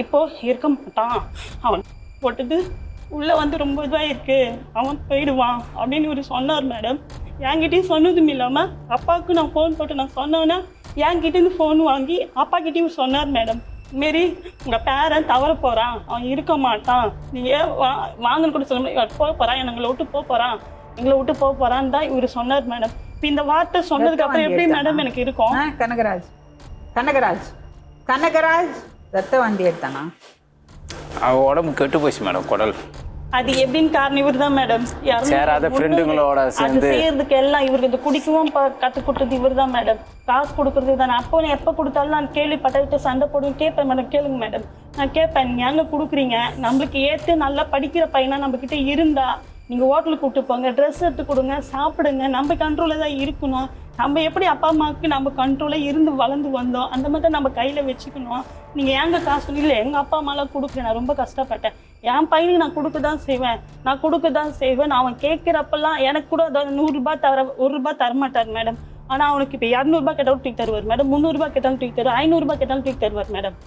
இப்போ இருக்க மாட்டான், அவன் போட்டது உள்ளே வந்து ரொம்ப இதாக இருக்கு, அவன் போயிடுவான் அப்படின்னு இவர் சொன்னார் மேடம். என்கிட்டயும் சொன்னதும் இல்லாமல் அப்பாவுக்கு நான் ஃபோன் போட்டு நான் சொன்னோன்னா என்கிட்டேருந்து ஃபோன் வாங்கி அப்பாக்கிட்டையும் சொன்னார் மேடம். இதுமாரி உங்கள் பேரன் தவற போகிறான், அவன் இருக்க மாட்டான், நீங்கள் வாங்கன்னு கூட சொல்ல முடியாது, போக போகிறான், எங்களை விட்டு போக போகிறான், எங்களை விட்டு போக போகிறான்னு தான் இவர் சொன்னார் மேடம். இப்போ இந்த வார்த்தை சொன்னதுக்கு அப்புறம் எப்படி மேடம் எனக்கு இருக்கும்? கனகராஜ் கனகராஜ் கனகராஜ் ரத்த வண்டி எடுத்தானா? உடம்பு கெட்டு போச்சு மேடம், குடல். அது எப்படின்னு காரணம் இவர் தான் மேடம். சேராத ஃப்ரெண்டுங்களோட சேர்ந்து செய்யறதுக்கு எல்லாம் இவருக்கு இந்த குடிக்கவும் கற்றுக் கொடுத்தது இவர் தான் மேடம். காசு கொடுக்குறது தானே. அப்போ எப்போ கொடுத்தாலும் நான் கேள்விப்பட்ட சண்டை போடுவேன், கேட்பேன் மேடம். கேளுங்க மேடம், நான் கேட்பேன், நீங்கள் எங்கே கொடுக்குறீங்க? நம்மளுக்கு ஏற்று நல்லா படிக்கிற பையனா நம்மக்கிட்ட இருந்தா நீங்கள் ஹோட்டலுக்கு கூப்பிட்டு போங்க, ட்ரெஸ் எடுத்து கொடுங்க, சாப்பிடுங்க, நம்ம கண்ட்ரோலில் தான் இருக்கணும். நம்ம எப்படி அப்பா அம்மாவுக்கு நம்ம கண்ட்ரோலாக இருந்து வளர்ந்து வந்தோம், அந்த மாதிரி தான் நம்ம கையில் வச்சுக்கணும். நீங்கள் ஏங்க காசு இல்லை, எங்கள் அப்பா அம்மாலாம் கொடுக்குறேன், நான் ரொம்ப கஷ்டப்பட்டேன், என் பையனுக்கு நான் கொடுக்க தான் செய்வேன், நான் அவன் கேட்குறப்பெல்லாம் எனக்கு கூட அதாவது 100 ரூபாய் தவிர 1 ரூபாய் தரமாட்டார் மேடம். ஆனால் அவனுக்கு இப்போ 200 ரூபாய் கேட்டாலும் தூக்கி தருவார் மேடம், 300 ரூபாய் கேட்டாலும் தூக்கி தருவார், 500 ரூபாய் கேட்டாலும் தூக்கி தருவார் மேடம்.